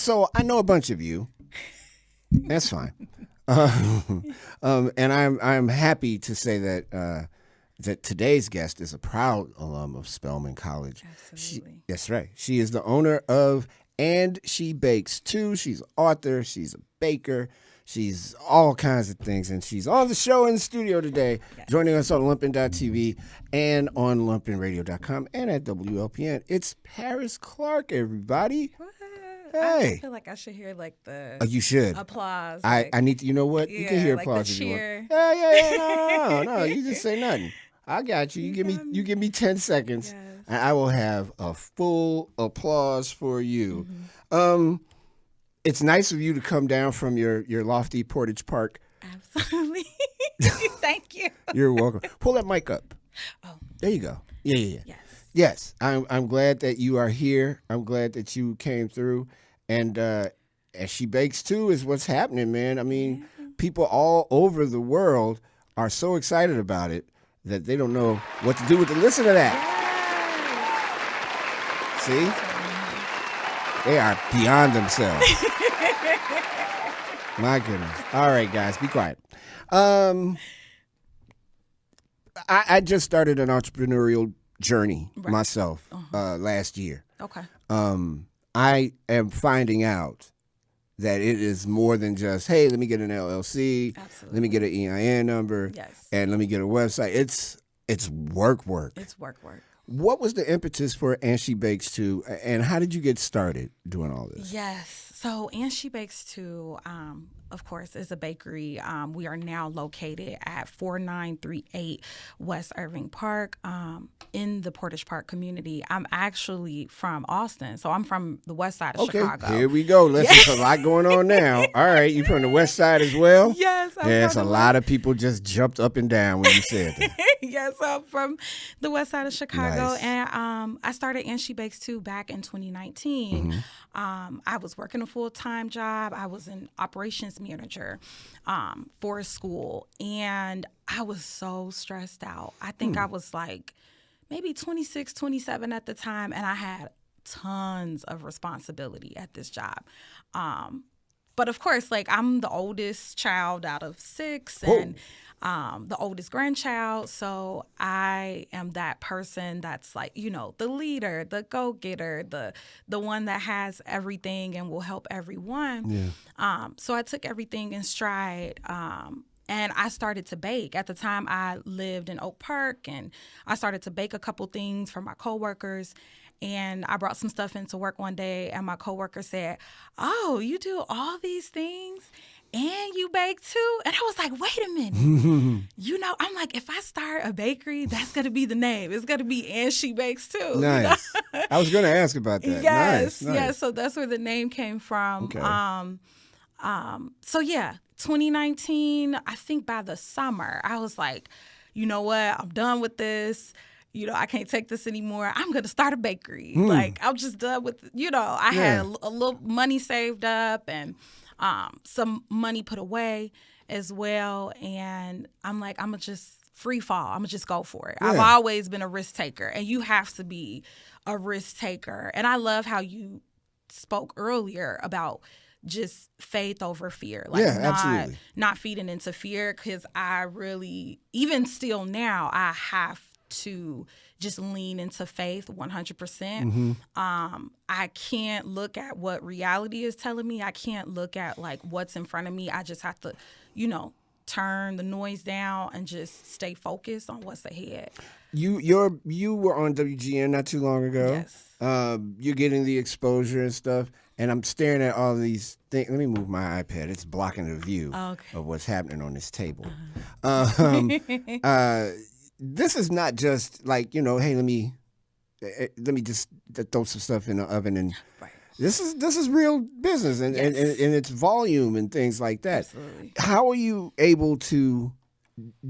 So I know a bunch of you. That's fine. And I'm happy to say that today's guest is a proud alum of Spelman College. Absolutely. That's right. She is the owner of And She Bakes Too. She's an author. She's a baker. She's all kinds of things. And she's on the show in the studio today, joining us on Lumpin.tv and on lumpinradio.com and at WLPN. It's Paris Clark, everybody. What? Hey. I feel like I should hear like the You should. applause. I need to, you know what? You can hear like applause the if you want. cheer. Yeah. No. You just say nothing. I got you. You give me 10 seconds, Yes. and I will have a full applause for you. It's nice of you to come down from your lofty Portage Park. Absolutely. Thank you. You're welcome. Pull that mic up. Oh. There you go. Yeah. Yes. Yes, I'm glad that you are here. I'm glad that you came through, and As She Bakes Too is what's happening, man. I mean, people all over the world are so excited about it that they don't know what to do with it. Listen to that. Yes. See? They are beyond themselves. My goodness. All right, guys, be quiet. I just started an entrepreneurial journey myself last year. Okay. I am finding out that it is more than just, hey, let me get an LLC, Absolutely. let me get an EIN number, Yes. and let me get a website. It's work. It's work. What was the impetus for And She Bakes Too, and how did you get started doing all this? Yes. So And She Bakes Too, of course, is a bakery. We are now located at 4938 West Irving Park in the Portage Park community. I'm actually from Austin, so I'm from the west side of Chicago. Here we go. There's a lot going on now. All right, you from the west side as well? Yes. Yes, a lot of people just jumped up and down when you said that. Yes, I'm from the west side of Chicago. Nice. And I started And She Bakes Too back in 2019. I was working a full-time job. I was an operations manager for a school, and I was so stressed out. I think I was like maybe 26, 27 at the time, and I had tons of responsibility at this job. But of course, like, I'm the oldest child out of 6, and the oldest grandchild. So I am that person that's like, the leader, the go-getter, the one that has everything and will help everyone. Yeah. So I took everything in stride. And I started to bake. At the time, I lived in Oak Park, and I started to bake a couple things for my coworkers. And I brought some stuff into work one day, and my coworker said, "Oh, you do all these things and you bake too?" And I was like, wait a minute. I'm like, if I start a bakery, that's going to be the name. It's going to be And She Bakes Too. Nice. I was going to ask about that. Yes. Nice. Yes. So that's where the name came from. Okay. 2019, I think by the summer, I was like, you know what? I'm done with this. I can't take this anymore. I'm going to start a bakery. Like, I'm just done with, I had a little money saved up and some money put away as well. And I'm like, I'm going to just free fall. I'm going to just go for it. Yeah. I've always been a risk taker, and you have to be a risk taker. And I love how you spoke earlier about just faith over fear. Like, absolutely. Not feeding into fear, because I really, even still now, I have to just lean into faith 100%. I can't look at what reality is telling me. I can't look at like what's in front of me. I just have to, turn the noise down and just stay focused on what's ahead. You were on WGN not too long ago. Yes. You're getting the exposure and stuff, and I'm staring at all these things. Let me move my iPad. It's blocking the view of what's happening on this table. This is not just like, hey, let me just throw some stuff in the oven, and this is real business and its volume and things like that. Absolutely. How are you able to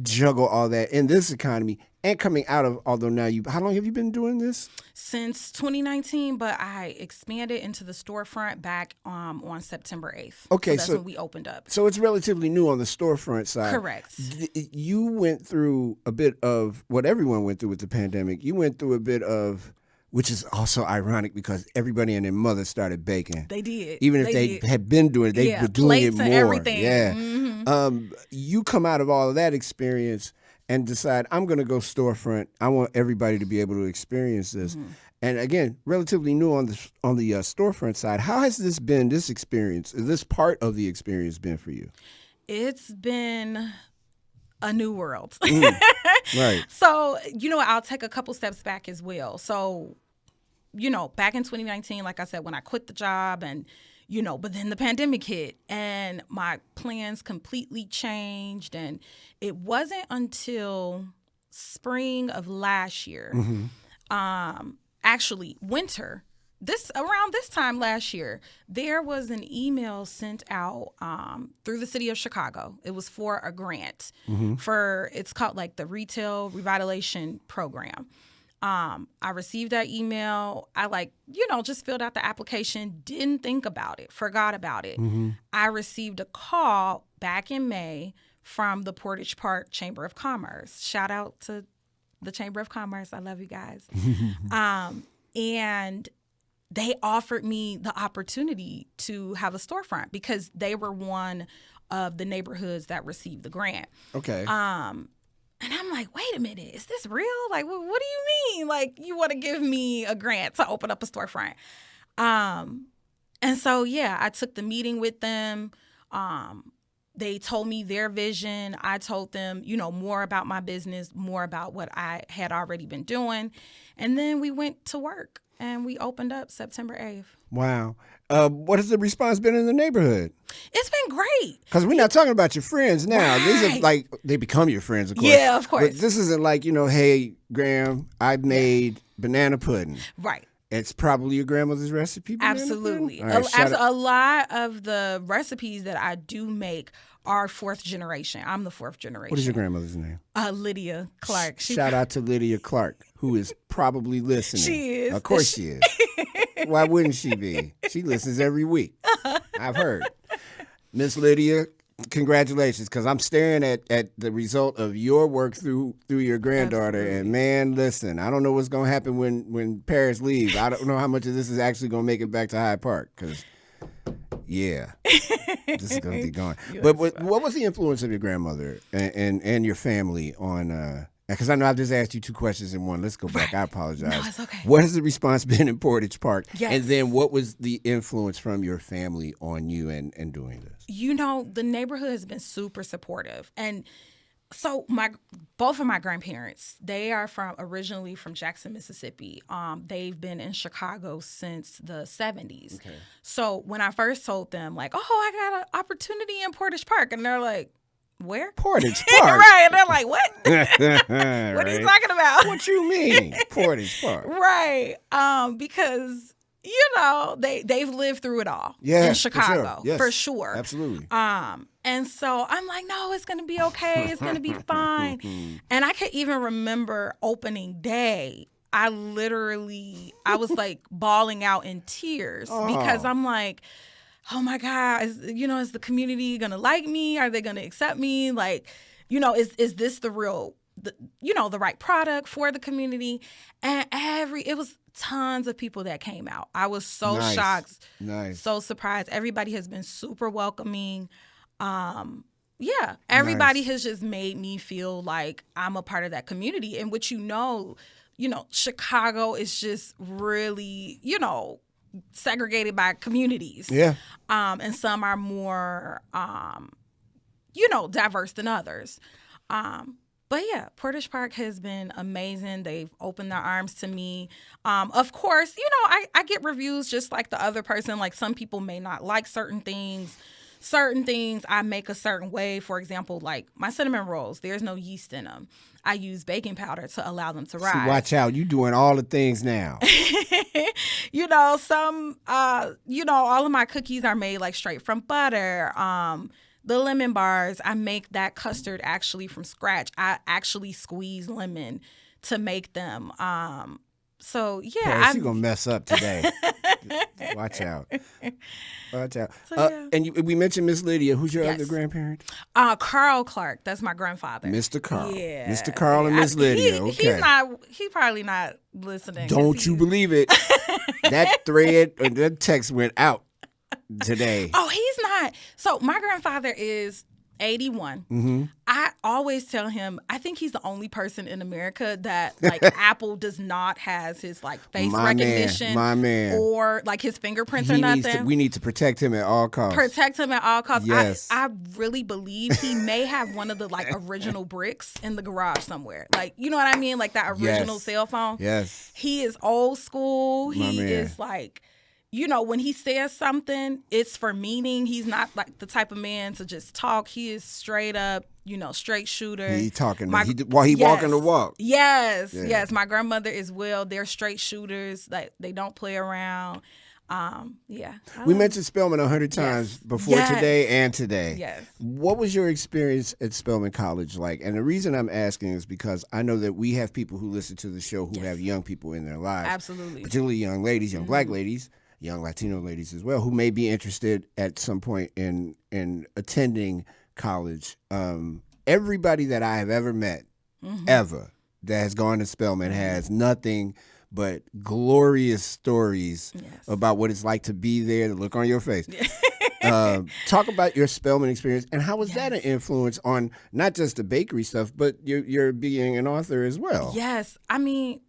juggle all that in this economy and coming out of, although now how long have you been doing this? Since 2019, but I expanded into the storefront back on September 8th. Okay, so that's when we opened up. So it's relatively new on the storefront side. Correct. You went through a bit of what everyone went through with the pandemic. You went through a bit of which is also ironic because everybody and their mother started baking. They did. Even if they had been doing it, they were doing it plates more. and everything. Yeah. Mm-hmm. You come out of all of that experience and decide, I'm going to go storefront. I want everybody to be able to experience this. Mm-hmm. And again, relatively new on the storefront side. How has this been? This experience, this part of the experience, been for you? It's been a new world. Right. So, I'll take a couple steps back as well. So, back in 2019, like I said, when I quit the job and, but then the pandemic hit and my plans completely changed. And it wasn't until spring of last year, actually winter, around this time last year, there was an email sent out through the city of Chicago. It was for a grant it's called like the Retail Revitalization Program. I received that email. I just filled out the application, didn't think about it, forgot about it. I received a call back in May from the Portage Park Chamber of Commerce. Shout out to the Chamber of Commerce. I love you guys. And they offered me the opportunity to have a storefront because they were one of the neighborhoods that received the grant. Okay. And I'm like, wait a minute, is this real? Like, what do you mean? Like, you want to give me a grant to open up a storefront? And so, I took the meeting with them. They told me their vision. I told them, more about my business, more about what I had already been doing. And then we went to work and we opened up September 8th. Wow. What has the response been in the neighborhood? It's been great. Because we're not talking about your friends now. Right. These are like, they become your friends, of course. Yeah, of course. But this isn't like, hey, Graham, I made banana pudding. Right. It's probably your grandmother's recipe. Absolutely. Right, a lot of the recipes that I do make are fourth generation. I'm the fourth generation. What is your grandmother's name? Lydia Clark. Shout out to Lydia Clark, who is probably listening. She is. Of course she is. Why wouldn't she be? She listens every week. I've heard. Miss Lydia, congratulations, because I'm staring at the result of your work through your granddaughter. Absolutely. And man, listen, I don't know what's going to happen when Paris leaves. I don't know how much of this is actually going to make it back to Hyde Park, because this is going to be gone. But what was the influence of your grandmother and your family on? Because I know I've just asked you two questions in one. Let's go back. I apologize. No, it's okay. What has the response been in Portage Park? Yes. And then what was the influence from your family on you and doing this? The neighborhood has been super supportive. And so both of my grandparents, they are originally from Jackson, Mississippi. They've been in Chicago since the 70s. Okay. So when I first told them, like, I got an opportunity in Portage Park, and they're like, where? Portage Park. Right. And they're like, what? What are you talking about? What you mean, Portage Park? Right. Because, they've lived through it all in Chicago. Yes, for sure. Absolutely. And so I'm like, no, it's going to be okay. It's going to be fine. And I can even remember opening day. I was like bawling out in tears because I'm like, oh my God, is the community going to like me? Are they going to accept me? Like, is this the right product for the community? And it was tons of people that came out. I was so shocked, so surprised. Everybody has been super welcoming. Everybody has just made me feel like I'm a part of that community, in which, Chicago is just really, segregated by communities. Yeah. And some are more, diverse than others. But Portage Park has been amazing. They've opened their arms to me. Of course, I get reviews just like the other person. Like, some people may not like certain things. Certain things I make a certain way. For example, like my cinnamon rolls, there's no yeast in them. I use baking powder to allow them to rise. See, watch out. You doing all the things now. All of my cookies are made like straight from butter. The lemon bars, I make that custard actually from scratch. I actually squeeze lemon to make them. So yeah, Paris, you gonna mess up today. Watch out. Watch out. So, yeah. And we mentioned Miss Lydia. Who's your Yes. other grandparent? Carl Clark. That's my grandfather. Mr. Carl. Yeah. Mr. Carl and Miss Lydia. Okay. He's probably not listening. Don't you believe it? That thread or that text went out today. Oh, he's not. So my grandfather is 81. Mm-hmm. I always tell him, I think he's the only person in America that like Apple does not has his like face recognition, my man, or like his fingerprints or nothing. We need to protect him at all costs. Protect him at all costs. Yes. I really believe he may have one of the like original bricks in the garage somewhere. Like, you know what I mean? Like that original cell phone. Yes. He is old school. My He man. is like, you know, when he says something, it's for meaning. He's not like the type of man to just talk. He is straight up, you know, straight shooter. He talking while he walking the walk. Yes, yes. My grandmother as well. They're straight shooters. Like they don't play around. We mentioned Spelman 100 times before today and today. Yes. What was your experience at Spelman College like? And the reason I'm asking is because I know that we have people who listen to the show who have young people in their lives. Absolutely. Particularly young ladies, young black ladies, young Latino ladies as well, who may be interested at some point in attending college. Everybody that I have ever met, ever, that has gone to Spelman has nothing but glorious stories about what it's like to be there, the look on your face. Talk about your Spelman experience and how was that an influence on not just the bakery stuff, but your being an author as well? Yes. I mean,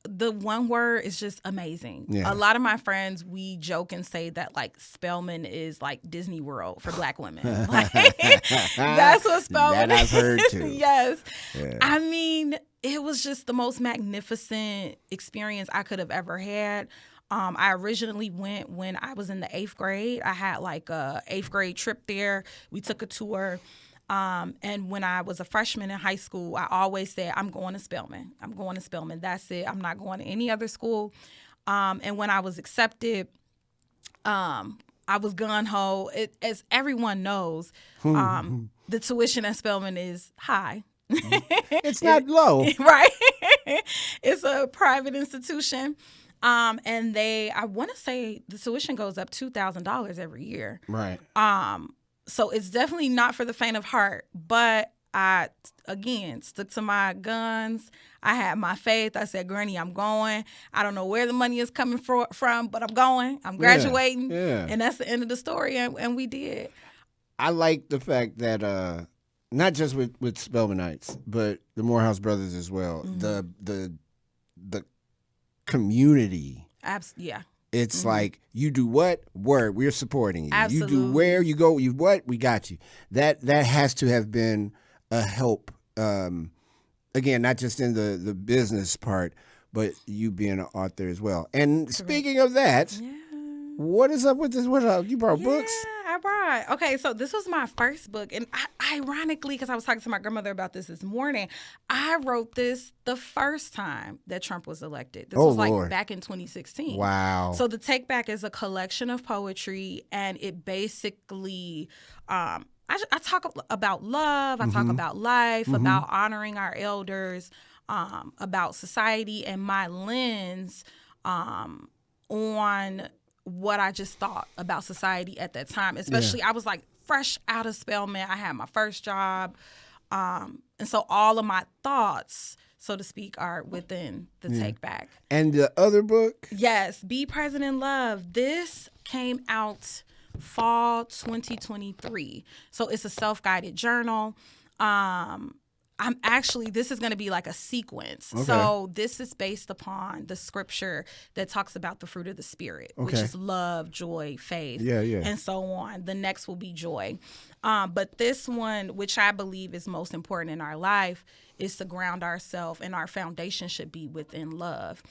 the one word is just amazing. Yeah. A lot of my friends, we joke and say that like Spelman is like Disney World for black women. Like, that's what Spelman that is. I've heard too. Yes. Yeah. I mean, it was just the most magnificent experience I could have ever had. I originally went when I was in the 8th grade. I had like a 8th grade trip there. We took a tour. And when I was a freshman in high school, I always said, I'm going to Spelman. I'm going to Spelman. That's it. I'm not going to any other school. And when I was accepted, I was gung-ho. As everyone knows, the tuition at Spelman is high. It's not low. Right? It's a private institution. And I want to say the tuition goes up $2,000 every year. Right. So it's definitely not for the faint of heart, but I, again, stuck to my guns. I had my faith. I said, Granny, I'm going. I don't know where the money is coming from, but I'm going. I'm graduating. Yeah. And that's the end of the story, and we did. I like the fact that not just with Spelmanites, but the Morehouse brothers as well, the community. Yeah. It's like, you do what? Word, we're supporting you. Absolutely. You do where, you go, you what? We got you. That has to have been a help. Again, not just in the business part, but you being an author as well. And speaking of that, what is up with this? You brought books? I brought. Okay, so this was my first book. And ironically, because I was talking to my grandmother about this morning, I wrote this the first time that Trump was elected. This was like back in 2016. Wow. So The Take Back is a collection of poetry, and it basically, I talk about love, I talk about life, about honoring our elders, about society, and my lens on what I just thought about society at that time. Especially, I was like fresh out of Spelman. I had my first job. And so all of my thoughts, so to speak, are within The Take Back. And the other book? Yes, Be Present in Love. This came out fall 2023. So it's a self-guided journal. This is going to be like a sequence. Okay. So this is based upon the scripture that talks about the fruit of the Spirit, which is love, joy, faith, and so on. The next will be joy. But this one, which I believe is most important in our life, is to ground ourselves, and our foundation should be within love.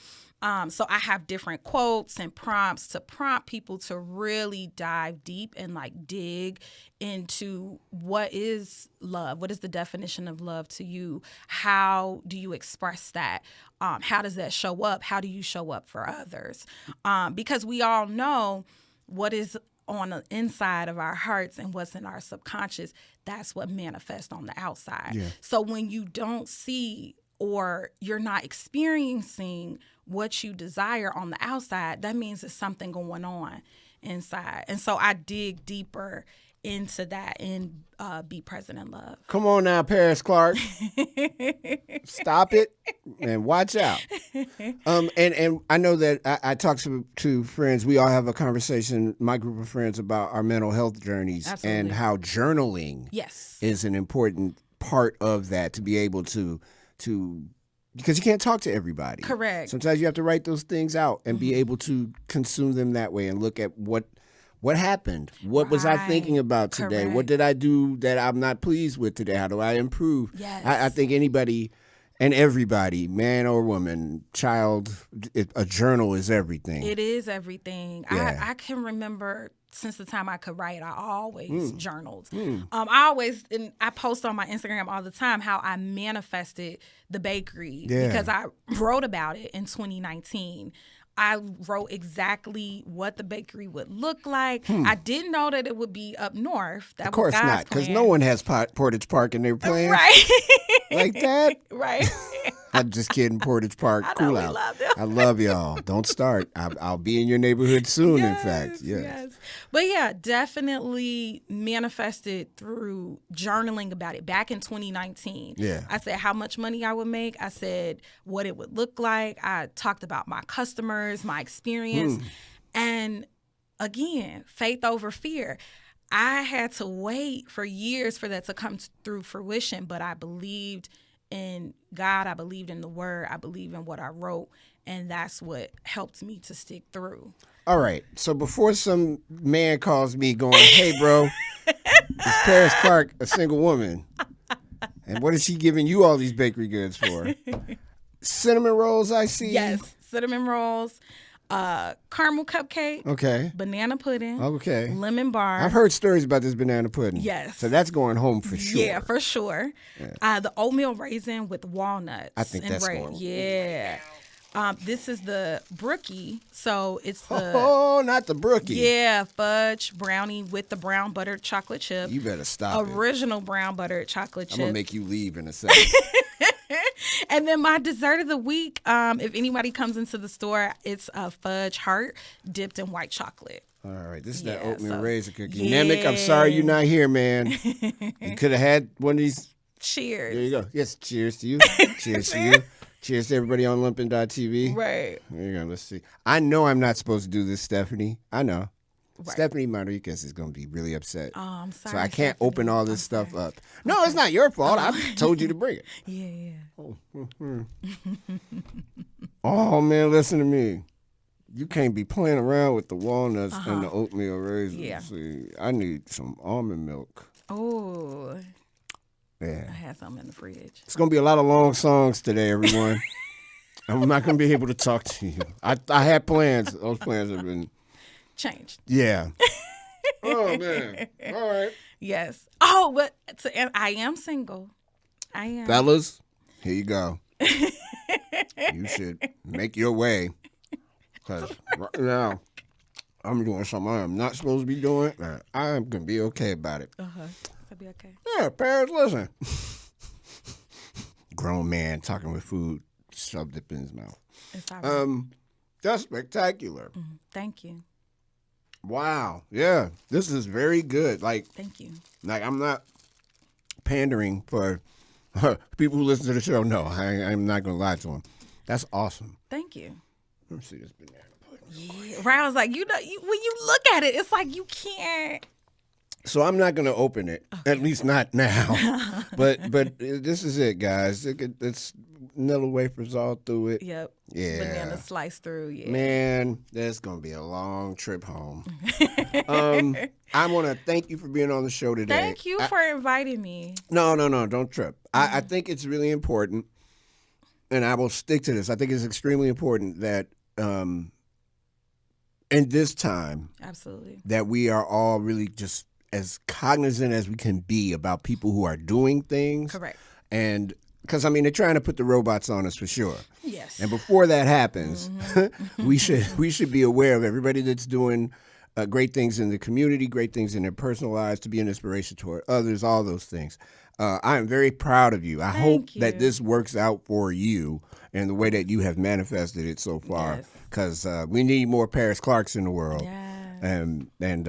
So I have different quotes and prompts to prompt people to really dive deep and like dig into what is love? What is the definition of love to you? How do you express that? How does that show up? How do you show up for others? Because we all know what is on the inside of our hearts and what's in our subconscious, that's what manifests on the outside. Yeah. So when you don't see or you're not experiencing what you desire on the outside, that means there's something going on inside. And so I dig deeper into that and be present in love. Come on now, Paris Clark. Stop it and watch out. And I know that I talk to friends. We all have a conversation, my group of friends, about our mental health journeys. Absolutely. And how journaling Yes. is an important part of that, to be able to because you can't talk to everybody. Correct. Sometimes you have to write those things out and be able to consume them that way and look at what happened? What was I Right. thinking about today? What Correct. did I do that I'm not pleased with today? How do I improve? Yes. I think anybody and everybody, man or woman, child, a journal is everything. It is everything. Yeah. I can remember since the time I could write, I always Hmm. journaled. And I post on my Instagram all the time how I manifested the bakery Yeah. because I wrote about it in 2019. I wrote exactly what the bakery would look like. I didn't know that it would be up north. That Of course was God's not, because plan. no one has Portage Park in their plans Right. like that. Right. I'm just kidding, Portage Park. I know, Cool we out. love them. I love y'all. Don't start. I'll be in your neighborhood soon. In fact, yes. But yeah, definitely manifested through journaling about it back in 2019. Yeah. I said how much money I would make. I said what it would look like. I talked about my customers, my experience. And again, faith over fear. I had to wait for years for that to come through fruition, but I believed in God. I believed in the word. I believed in what I wrote. And that's what helped me to stick through. All right. So before some man calls me going, hey, bro, is Paris Clark a single woman? And what is she giving you all these bakery goods for? Cinnamon rolls, I see. Yes, cinnamon rolls, caramel cupcake, Okay. banana pudding, Okay. lemon bar. I've heard stories about this banana pudding. Yes. So that's going home for sure. Yeah, for sure. The oatmeal raisin with walnuts. I think and that's going- Yeah. This is the brookie. So it's the Oh, not the brookie. fudge brownie with the brown buttered chocolate chip. You better stop it. Original brown buttered chocolate I'm going to chip. make you leave in a second. And then my dessert of the week, if anybody comes into the store, it's a fudge heart dipped in white chocolate. All right, this is that Yeah, oatmeal so- raisin cookie. Yeah. Namek, I'm sorry you're not here, man. You could have had one of these. Cheers. There you go. Yes, cheers to you. Cheers to you. Cheers to everybody on Lumpin.tv. Right. There you go. Let's see. I know I'm not supposed to do this, Stephanie. I know. Right. Stephanie Rodriguez is going to be really upset. Oh, I'm sorry. So I can't Stephanie. open all this I'm stuff sorry. up. No, it's not your fault. I told you to bring it. Yeah. Oh, man, listen to me. You can't be playing around with the walnuts and the oatmeal raisins. Yeah. See, I need some almond milk. Oh, I Yeah. had something in the fridge. It's going to be a lot of long songs today, everyone. I'm not going to be able to talk to you. I had plans. Those plans have been, Changed. yeah. Oh, man. All right. Yes. Oh, but I am single. I am. Fellas, here you go. You should make your way. Because right now, I'm doing something I am not supposed to be doing. And I'm going to be okay about it. That'll be okay. Yeah, Paris, listen. Grown man talking with food shoved up in his mouth. It's all right. That's spectacular. Thank you. Wow. Yeah, this is very good. Like Thank you. I'm not pandering for people who listen to the show. No, I'm not going to lie to them. That's awesome. Thank you. Let me see this banana pudding. Yeah. Right. I was like, when you look at it, it's like you can't. So I'm not going to open it, at least not now. but this is it, guys. It's vanilla wafers all through it. Yep. Yeah. Banana sliced through. Yeah. Man, that's going to be a long trip home. I want to thank you for being on the show today. Thank you for inviting me. No, don't trip. I think it's really important, and I will stick to this. I think it's extremely important that in this time Absolutely. that we are all really just as cognizant as we can be about people who are doing things. Correct. And because, I mean, they're trying to put the robots on us for sure. Yes. And before that happens, we should be aware of everybody that's doing great things in the community, great things in their personal lives, to be an inspiration toward others, all those things. I am very proud of you. I hope you. that this works out for you in the way that you have manifested it so far, because we need more Paris Clarks in the world. Yes. And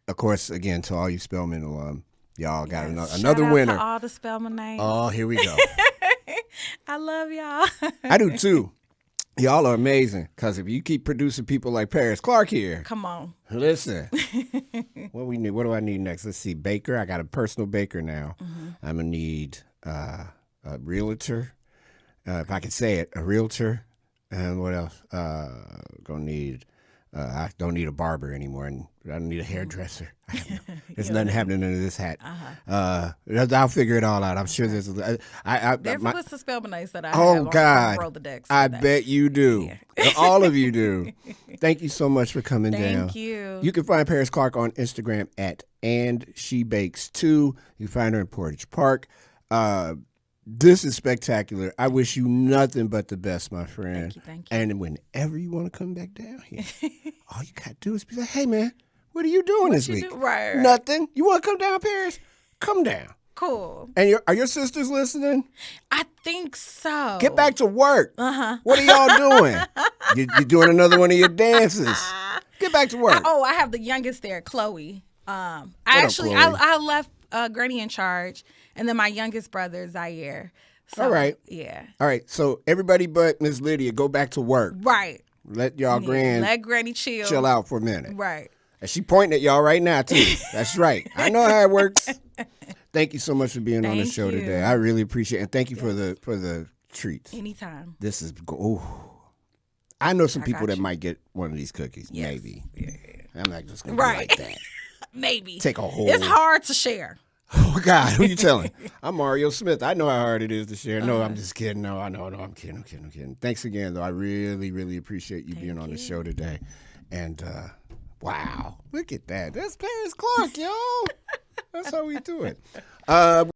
of course, again, to all you Spelman alum, y'all got another Shout out winner. to all the Spelmanites. Oh, here we go. I love y'all. I do too. Y'all are amazing, because if you keep producing people like Paris Clark here, Come on. listen. What we need? What do I need next? Let's see. Baker. I got a personal baker now. I'm gonna need a realtor. If I can say it, a realtor. And what else? Gonna need. I don't need a barber anymore, and I don't need a hairdresser. There's nothing happening under this hat. I'll figure it all out. I'm sure there's. There's a list of Spelmanites that I have Oh on God! Rolodex. I bet you do. All of you do. Thank you so much for coming down. Thank you. You can find Paris Clark on Instagram at @AndSheBakes2. You can find her in Portage Park. This is spectacular. I wish you nothing but the best, my friend. Thank you. And whenever you want to come back down here, all you got to do is be like, hey, man, what are you doing this week? Right. Nothing. You want to come down, Paris? Come down. Cool. And are your sisters listening? I think so. Get back to work. What are y'all doing? You're doing another one of your dances. Get back to work. I have the youngest there, Chloe. Chloe? I left Granny in charge, and then my youngest brother, Zaire. So, All right. Yeah. All right. So everybody but Miss Lydia, go back to work. Right. Let y'all Let Granny chill. chill out for a minute. Right. And she pointing at y'all right now, too. That's right. I know how it works. Thank you so much for being on the Thank show you. today. I really appreciate it. And thank you for the treats. Anytime. This is I know some people got that you. might get one of these cookies. Yes. Maybe. Yeah. I'm not just gonna Right. be like that. Maybe. Take a whole. It's hard to share. Oh God, who you telling? I'm Mario Smith. I know how hard it is to share. No, I'm just kidding. No, I know. No, I'm kidding. I'm kidding. Thanks again, though. I really, really appreciate you being on the show today. And wow, look at that. That's Paris Clark, y'all. That's how we do it.